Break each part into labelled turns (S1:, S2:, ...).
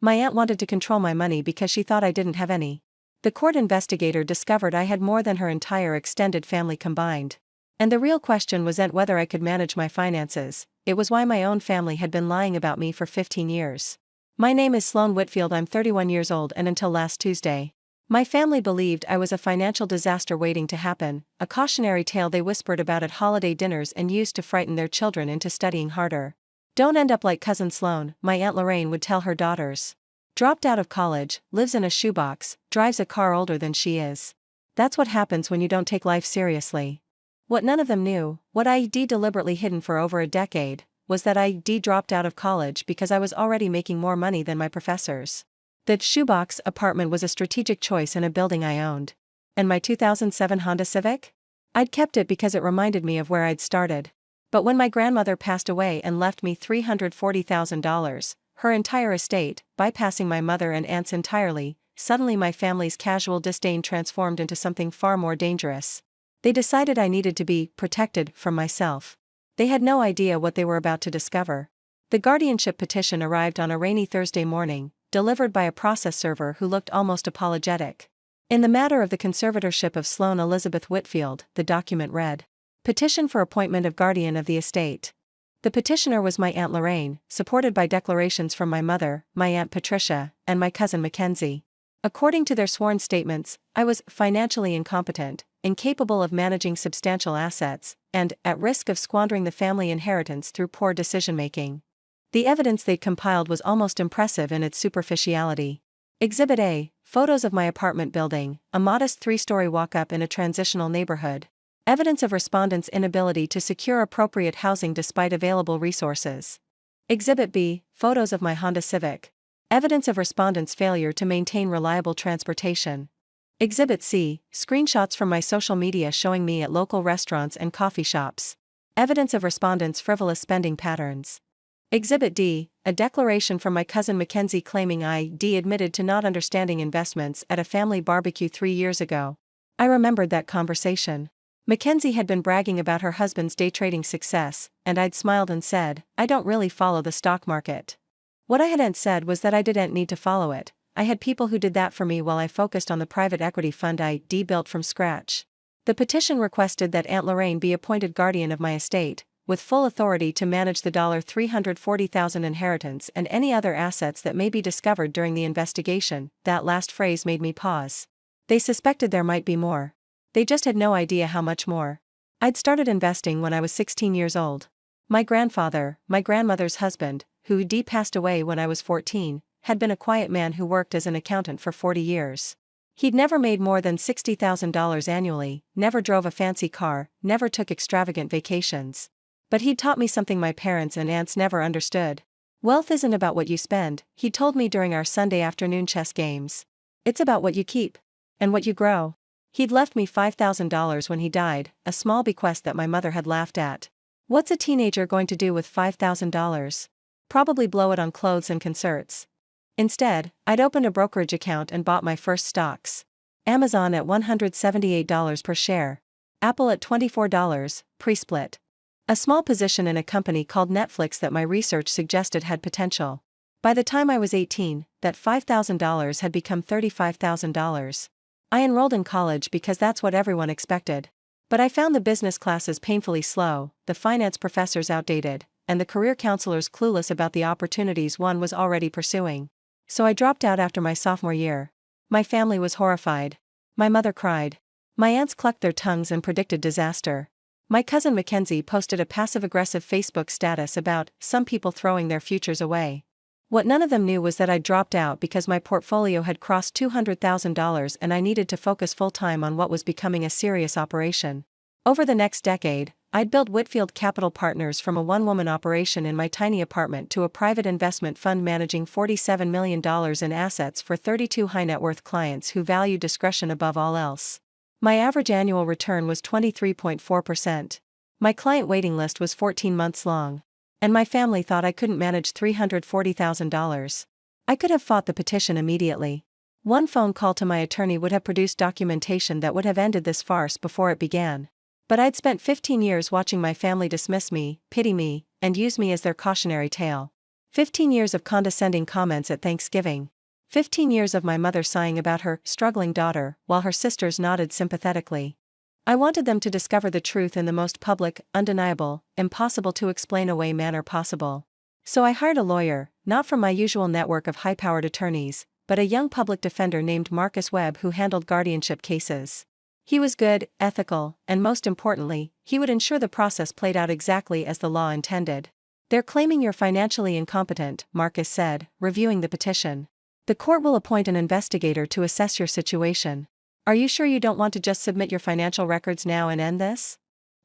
S1: My aunt wanted to control my money because she thought I didn't have any. The court investigator discovered I had more than her entire extended family combined. And the real question wasn't whether I could manage my finances, it was why my own family had been lying about me for 15 years. My name is Sloan Whitfield. I'm 31 years old, and until last Tuesday, my family believed I was a financial disaster waiting to happen, a cautionary tale they whispered about at holiday dinners and used to frighten their children into studying harder. Don't end up like Cousin Sloan, my Aunt Lorraine would tell her daughters. Dropped out of college, lives in a shoebox, drives a car older than she is. That's what happens when you don't take life seriously. What none of them knew, what I'd deliberately hidden for over a decade, was that I'd dropped out of college because I was already making more money than my professors. The shoebox apartment was a strategic choice in a building I owned. And my 2007 Honda Civic? I'd kept it because it reminded me of where I'd started. But when my grandmother passed away and left me $340,000, her entire estate, bypassing my mother and aunts entirely, suddenly my family's casual disdain transformed into something far more dangerous. They decided I needed to be protected from myself. They had no idea what they were about to discover. The guardianship petition arrived on a rainy Thursday morning, delivered by a process server who looked almost apologetic. In the matter of the conservatorship of Sloan Elizabeth Whitfield, the document read, "Petition for appointment of guardian of the estate." The petitioner was my Aunt Lorraine, supported by declarations from my mother, my Aunt Patricia, and my cousin Mackenzie. According to their sworn statements, I was financially incompetent, incapable of managing substantial assets, and at risk of squandering the family inheritance through poor decision-making. The evidence they'd compiled was almost impressive in its superficiality. Exhibit A, photos of my apartment building, a modest 3-story walk-up in a transitional neighborhood. Evidence of respondents' inability to secure appropriate housing despite available resources. Exhibit B, photos of my Honda Civic. Evidence of respondents' failure to maintain reliable transportation. Exhibit C, screenshots from my social media showing me at local restaurants and coffee shops. Evidence of respondents' frivolous spending patterns. Exhibit D, a declaration from my cousin Mackenzie claiming I admitted to not understanding investments at a family barbecue 3 years ago. I remembered that conversation. Mackenzie had been bragging about her husband's day trading success, and I'd smiled and said, "I don't really follow the stock market." What I hadn't said was that I didn't need to follow it. I had people who did that for me while I focused on the private equity fund I built from scratch. The petition requested that Aunt Lorraine be appointed guardian of my estate, with full authority to manage the $340,000 inheritance and any other assets that may be discovered during the investigation. That last phrase made me pause. They suspected there might be more. They just had no idea how much more. I'd started investing when I was 16 years old. My grandfather, my grandmother's husband, who passed away when I was 14, had been a quiet man who worked as an accountant for 40 years. He'd never made more than $60,000 annually, never drove a fancy car, never took extravagant vacations. But he'd taught me something my parents and aunts never understood. Wealth isn't about what you spend, he told me during our Sunday afternoon chess games. It's about what you keep. And what you grow. He'd left me $5,000 when he died, a small bequest that my mother had laughed at. What's a teenager going to do with $5,000? Probably blow it on clothes and concerts. Instead, I'd opened a brokerage account and bought my first stocks. Amazon at $178 per share. Apple at $24, pre-split. A small position in a company called Netflix that my research suggested had potential. By the time I was 18, that $5,000 had become $35,000. I enrolled in college because that's what everyone expected. But I found the business classes painfully slow, the finance professors outdated, and the career counselors clueless about the opportunities one was already pursuing. So I dropped out after my sophomore year. My family was horrified. My mother cried. My aunts clucked their tongues and predicted disaster. My cousin Mackenzie posted a passive-aggressive Facebook status about some people throwing their futures away. What none of them knew was that I'd dropped out because my portfolio had crossed $200,000 and I needed to focus full-time on what was becoming a serious operation. Over the next decade, I'd built Whitfield Capital Partners from a one-woman operation in my tiny apartment to a private investment fund managing $47 million in assets for 32 high-net-worth clients who value discretion above all else. My average annual return was 23.4%. My client waiting list was 14 months long. And my family thought I couldn't manage $340,000. I could have fought the petition immediately. One phone call to my attorney would have produced documentation that would have ended this farce before it began. But I'd spent 15 years watching my family dismiss me, pity me, and use me as their cautionary tale. 15 years of condescending comments at Thanksgiving. 15 years of my mother sighing about her struggling daughter while her sisters nodded sympathetically. I wanted them to discover the truth in the most public, undeniable, impossible to explain away manner possible. So I hired a lawyer, not from my usual network of high-powered attorneys, but a young public defender named Marcus Webb who handled guardianship cases. He was good, ethical, and most importantly, he would ensure the process played out exactly as the law intended. "They're claiming you're financially incompetent," Marcus said, reviewing the petition. "The court will appoint an investigator to assess your situation. Are you sure you don't want to just submit your financial records now and end this?"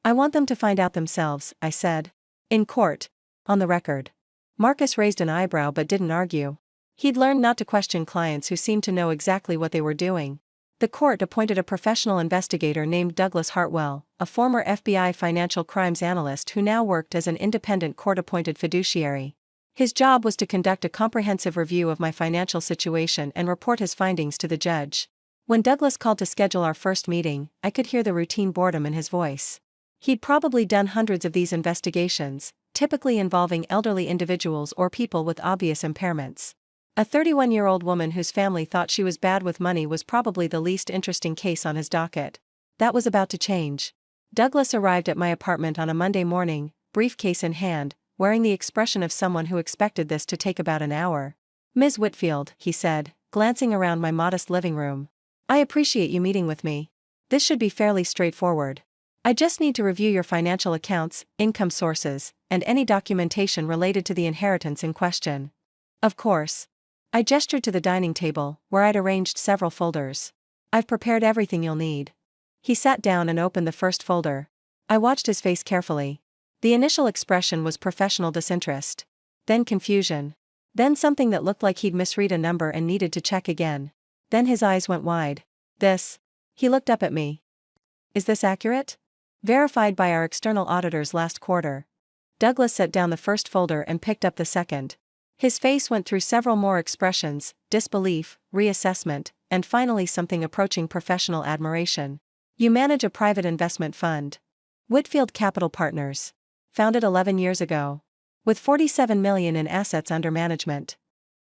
S1: "I want them to find out themselves," I said. "In court. On the record." Marcus raised an eyebrow but didn't argue. He'd learned not to question clients who seemed to know exactly what they were doing. The court appointed a professional investigator named Douglas Hartwell, a former FBI financial crimes analyst who now worked as an independent court-appointed fiduciary. His job was to conduct a comprehensive review of my financial situation and report his findings to the judge. When Douglas called to schedule our first meeting, I could hear the routine boredom in his voice. He'd probably done hundreds of these investigations, typically involving elderly individuals or people with obvious impairments. A 31-year-old woman whose family thought she was bad with money was probably the least interesting case on his docket. That was about to change. Douglas arrived at my apartment on a Monday morning, briefcase in hand, wearing the expression of someone who expected this to take about an hour. "Ms. Whitfield," he said, glancing around my modest living room. "I appreciate you meeting with me. This should be fairly straightforward. I just need to review your financial accounts, income sources, and any documentation related to the inheritance in question. Of course." I gestured to the dining table, where I'd arranged several folders. "I've prepared everything you'll need." He sat down and opened the first folder. I watched his face carefully. The initial expression was professional disinterest. Then confusion. Then something that looked like he'd misread a number and needed to check again. Then his eyes went wide. "This?" He looked up at me. "Is this accurate? Verified by our external auditors last quarter." Douglas set down the first folder and picked up the second. His face went through several more expressions: disbelief, reassessment, and finally something approaching professional admiration. "You manage a private investment fund. Whitfield Capital Partners. Founded 11 years ago. With $47 million in assets under management.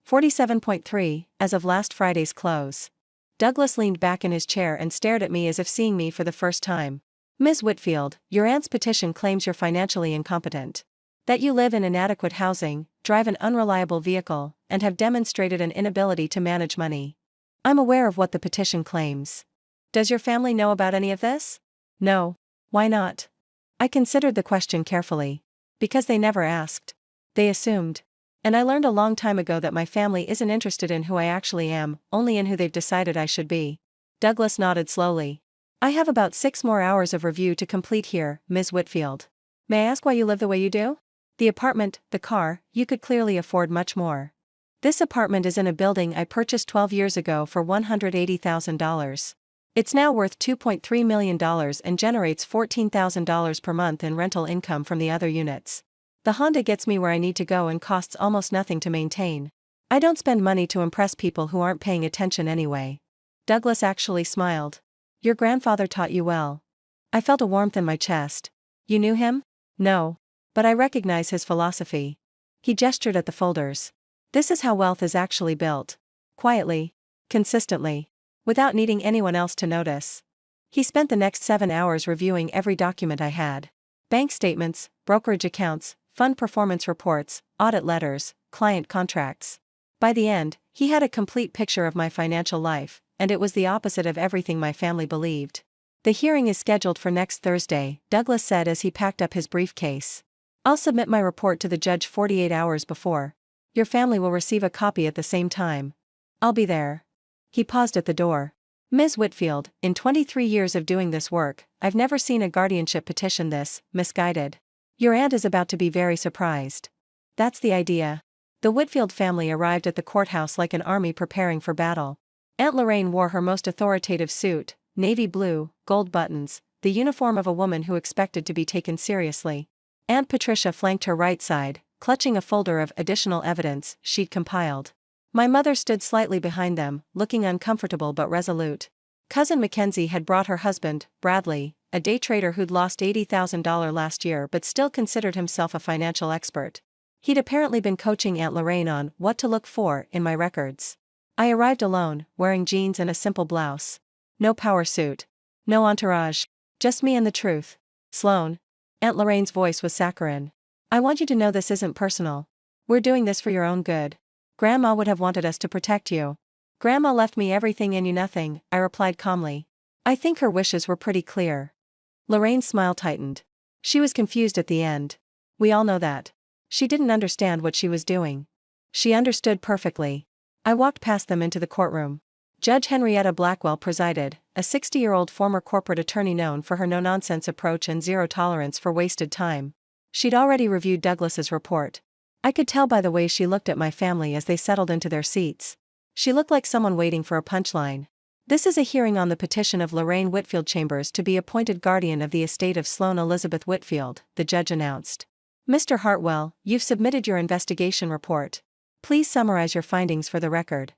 S1: 47.3, as of last Friday's close." Douglas leaned back in his chair and stared at me as if seeing me for the first time. "Ms. Whitfield, your aunt's petition claims you're financially incompetent. That you live in inadequate housing, drive an unreliable vehicle, and have demonstrated an inability to manage money. I'm aware of what the petition claims. Does your family know about any of this?" "No." "Why not?" I considered the question carefully. "Because they never asked. They assumed. And I learned a long time ago that my family isn't interested in who I actually am, only in who they've decided I should be." Douglas nodded slowly. "I have about 6 more hours of review to complete here, Ms. Whitfield. May I ask why you live the way you do? The apartment, the car, you could clearly afford much more." "This apartment is in a building I purchased 12 years ago for $180,000. It's now worth $2.3 million and generates $14,000 per month in rental income from the other units. The Honda gets me where I need to go and costs almost nothing to maintain. I don't spend money to impress people who aren't paying attention anyway." Douglas actually smiled. "Your grandfather taught you well." I felt a warmth in my chest. "You knew him?" "No. But I recognize his philosophy." He gestured at the folders. "This is how wealth is actually built. Quietly. Consistently. Without needing anyone else to notice." He spent the next 7 hours reviewing every document I had. Bank statements, brokerage accounts, fund performance reports, audit letters, client contracts. By the end, he had a complete picture of my financial life, and it was the opposite of everything my family believed. "The hearing is scheduled for next Thursday," Douglas said as he packed up his briefcase. "I'll submit my report to the judge 48 hours before. Your family will receive a copy at the same time. I'll be there." He paused at the door. "Ms. Whitfield, in 23 years of doing this work, I've never seen a guardianship petition this misguided. Your aunt is about to be very surprised." That's the idea. The Whitfield family arrived at the courthouse like an army preparing for battle. Aunt Lorraine wore her most authoritative suit, navy blue, gold buttons, the uniform of a woman who expected to be taken seriously. Aunt Patricia flanked her right side, clutching a folder of additional evidence she'd compiled. My mother stood slightly behind them, looking uncomfortable but resolute. Cousin Mackenzie had brought her husband, Bradley, a day trader who'd lost $80,000 last year but still considered himself a financial expert. He'd apparently been coaching Aunt Lorraine on what to look for in my records. I arrived alone, wearing jeans and a simple blouse. No power suit. No entourage. Just me and the truth. Sloane. Aunt Lorraine's voice was saccharine. I want you to know this isn't personal. We're doing this for your own good. Grandma would have wanted us to protect you. Grandma left me everything and you nothing, I replied calmly. I think her wishes were pretty clear. Lorraine's smile tightened. She was confused at the end. We all know that. She didn't understand what she was doing. She understood perfectly. I walked past them into the courtroom. Judge Henrietta Blackwell presided, a 60-year-old former corporate attorney known for her no-nonsense approach and zero tolerance for wasted time. She'd already reviewed Douglas's report. I could tell by the way she looked at my family as they settled into their seats. She looked like someone waiting for a punchline. This is a hearing on the petition of Lorraine Whitfield Chambers to be appointed guardian of the estate of Sloane Elizabeth Whitfield, the judge announced. Mr. Hartwell, you've submitted your investigation report. Please summarize your findings for the record.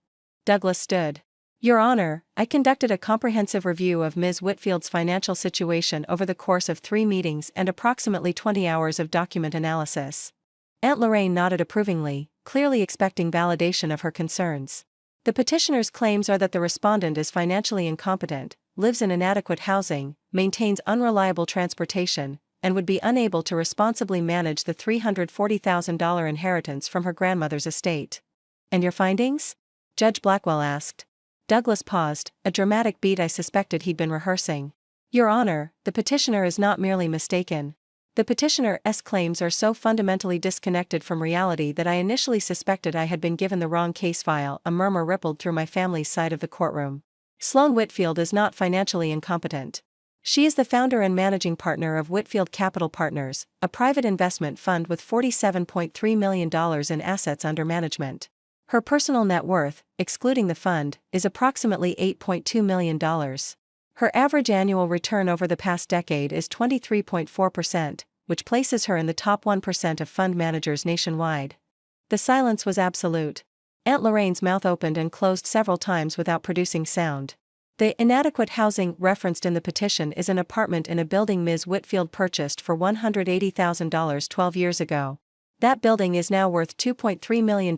S1: Douglas stood. Your Honor, I conducted a comprehensive review of Ms. Whitfield's financial situation over the course of 3 meetings and approximately 20 hours of document analysis. Aunt Lorraine nodded approvingly, clearly expecting validation of her concerns. The petitioner's claims are that the respondent is financially incompetent, lives in inadequate housing, maintains unreliable transportation, and would be unable to responsibly manage the $340,000 inheritance from her grandmother's estate. And your findings? Judge Blackwell asked. Douglas paused, a dramatic beat I suspected he'd been rehearsing. Your Honor, the petitioner is not merely mistaken. The petitioner's claims are so fundamentally disconnected from reality that I initially suspected I had been given the wrong case file. A murmur rippled through my family's side of the courtroom. Sloane Whitfield is not financially incompetent. She is the founder and managing partner of Whitfield Capital Partners, a private investment fund with $47.3 million in assets under management. Her personal net worth, excluding the fund, is approximately $8.2 million. Her average annual return over the past decade is 23.4%, which places her in the top 1% of fund managers nationwide. The silence was absolute. Aunt Lorraine's mouth opened and closed several times without producing sound. The inadequate housing referenced in the petition is an apartment in a building Ms. Whitfield purchased for $180,000 12 years ago. That building is now worth $2.3 million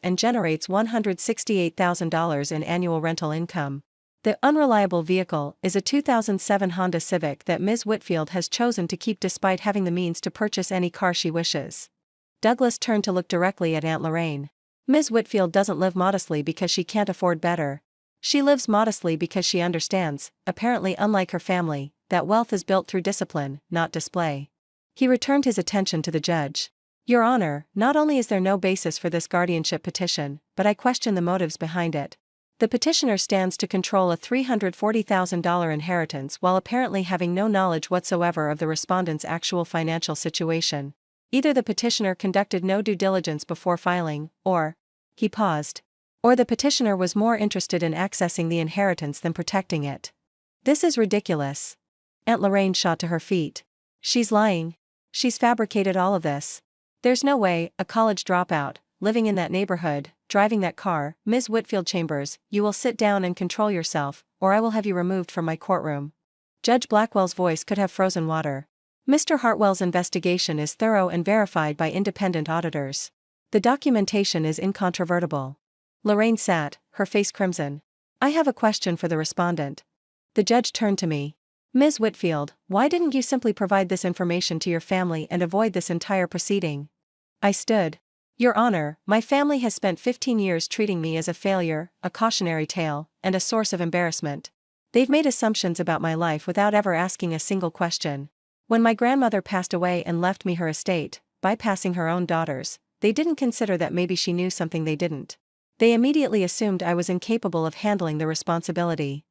S1: and generates $168,000 in annual rental income. The unreliable vehicle is a 2007 Honda Civic that Ms. Whitfield has chosen to keep despite having the means to purchase any car she wishes. Douglas turned to look directly at Aunt Lorraine. Ms. Whitfield doesn't live modestly because she can't afford better. She lives modestly because she understands, apparently unlike her family, that wealth is built through discipline, not display. He returned his attention to the judge. Your Honor, not only is there no basis for this guardianship petition, but I question the motives behind it. The petitioner stands to control a $340,000 inheritance while apparently having no knowledge whatsoever of the respondent's actual financial situation. Either the petitioner conducted no due diligence before filing, or, he paused, or the petitioner was more interested in accessing the inheritance than protecting it. This is ridiculous. Aunt Lorraine shot to her feet. She's lying. She's fabricated all of this. There's no way, a college dropout, living in that neighborhood, driving that car. Ms. Whitfield Chambers, you will sit down and control yourself, or I will have you removed from my courtroom. Judge Blackwell's voice could have frozen water. Mr. Hartwell's investigation is thorough and verified by independent auditors. The documentation is incontrovertible. Lorraine sat, her face crimson. I have a question for the respondent. The judge turned to me. Ms. Whitfield, why didn't you simply provide this information to your family and avoid this entire proceeding? I stood. Your Honor, my family has spent 15 years treating me as a failure, a cautionary tale, and a source of embarrassment. They've made assumptions about my life without ever asking a single question. When my grandmother passed away and left me her estate, bypassing her own daughters, they didn't consider that maybe she knew something they didn't. They immediately assumed I was incapable of handling the responsibility.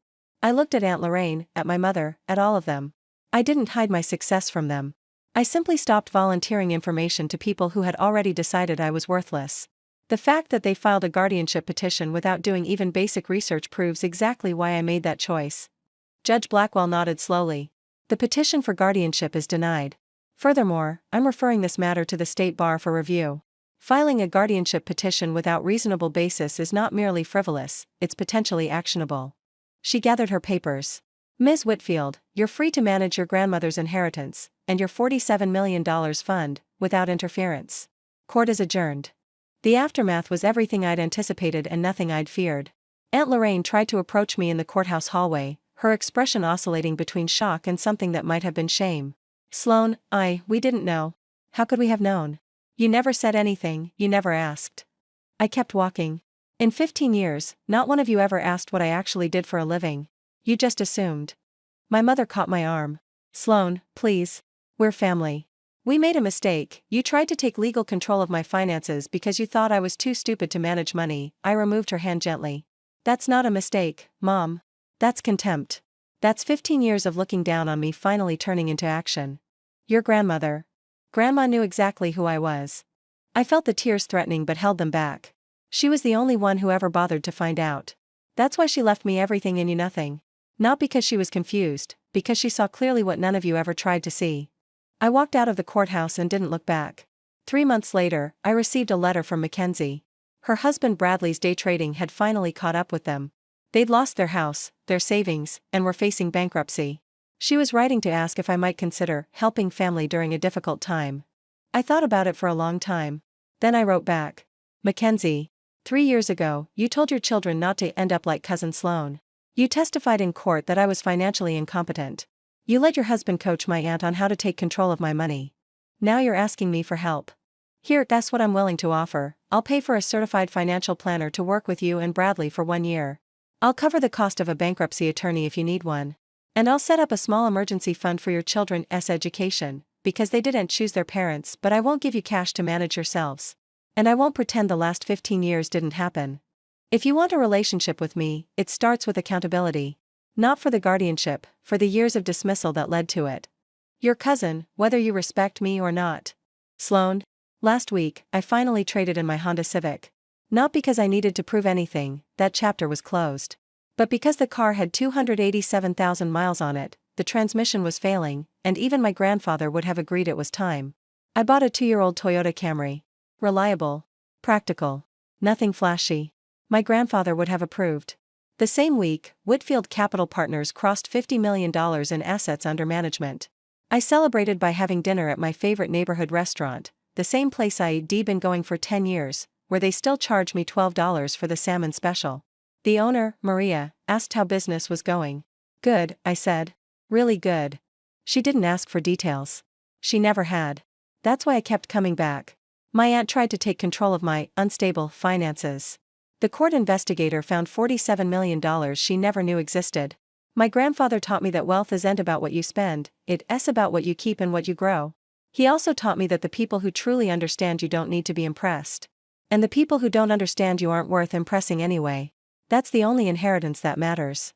S1: I looked at Aunt Lorraine, at my mother, at all of them. I didn't hide my success from them. I simply stopped volunteering information to people who had already decided I was worthless. The fact that they filed a guardianship petition without doing even basic research proves exactly why I made that choice. Judge Blackwell nodded slowly. The petition for guardianship is denied. Furthermore, I'm referring this matter to the State Bar for review. Filing a guardianship petition without reasonable basis is not merely frivolous, it's potentially actionable. She gathered her papers. Ms. Whitfield, you're free to manage your grandmother's inheritance, and your $47 million fund, without interference. Court is adjourned. The aftermath was everything I'd anticipated and nothing I'd feared. Aunt Lorraine tried to approach me in the courthouse hallway, her expression oscillating between shock and something that might have been shame. Sloan, we didn't know. How could we have known? You never said anything, you never asked. I kept walking. In 15 years, not one of you ever asked what I actually did for a living. You just assumed. My mother caught my arm. Sloan, please. We're family. We made a mistake. You tried to take legal control of my finances because you thought I was too stupid to manage money. I removed her hand gently. That's not a mistake, Mom. That's contempt. That's 15 years of looking down on me finally turning into action. Your grandmother. Grandma knew exactly who I was. I felt the tears threatening but held them back. She was the only one who ever bothered to find out. That's why she left me everything and you nothing. Not because she was confused, because she saw clearly what none of you ever tried to see. I walked out of the courthouse and didn't look back. 3 months later, I received a letter from Mackenzie. Her husband Bradley's day trading had finally caught up with them. They'd lost their house, their savings, and were facing bankruptcy. She was writing to ask if I might consider helping family during a difficult time. I thought about it for a long time. Then I wrote back. Mackenzie, 3 years ago, you told your children not to end up like Cousin Sloan. You testified in court that I was financially incompetent. You let your husband coach my aunt on how to take control of my money. Now you're asking me for help. Here, that's what I'm willing to offer. I'll pay for a certified financial planner to work with you and Bradley for 1 year. I'll cover the cost of a bankruptcy attorney if you need one. And I'll set up a small emergency fund for your children's education, because they didn't choose their parents, but I won't give you cash to manage yourselves. And I won't pretend the last 15 years didn't happen. If you want a relationship with me, it starts with accountability. Not for the guardianship, for the years of dismissal that led to it. Your cousin, whether you respect me or not. Sloan. Last week, I finally traded in my Honda Civic. Not because I needed to prove anything, that chapter was closed. But because the car had 287,000 miles on it, the transmission was failing, and even my grandfather would have agreed it was time. I bought a 2-year-old Toyota Camry. Reliable. Practical. Nothing flashy. My grandfather would have approved. The same week, Whitfield Capital Partners crossed $50 million in assets under management. I celebrated by having dinner at my favorite neighborhood restaurant, the same place I'd been going for 10 years, where they still charge me $12 for the salmon special. The owner, Maria, asked how business was going. Good, I said. Really good. She didn't ask for details. She never had. That's why I kept coming back. My aunt tried to take control of my unstable finances. The court investigator found $47 million she never knew existed. My grandfather taught me that wealth isn't about what you spend, it's about what you keep and what you grow. He also taught me that the people who truly understand you don't need to be impressed. And the people who don't understand you aren't worth impressing anyway. That's the only inheritance that matters.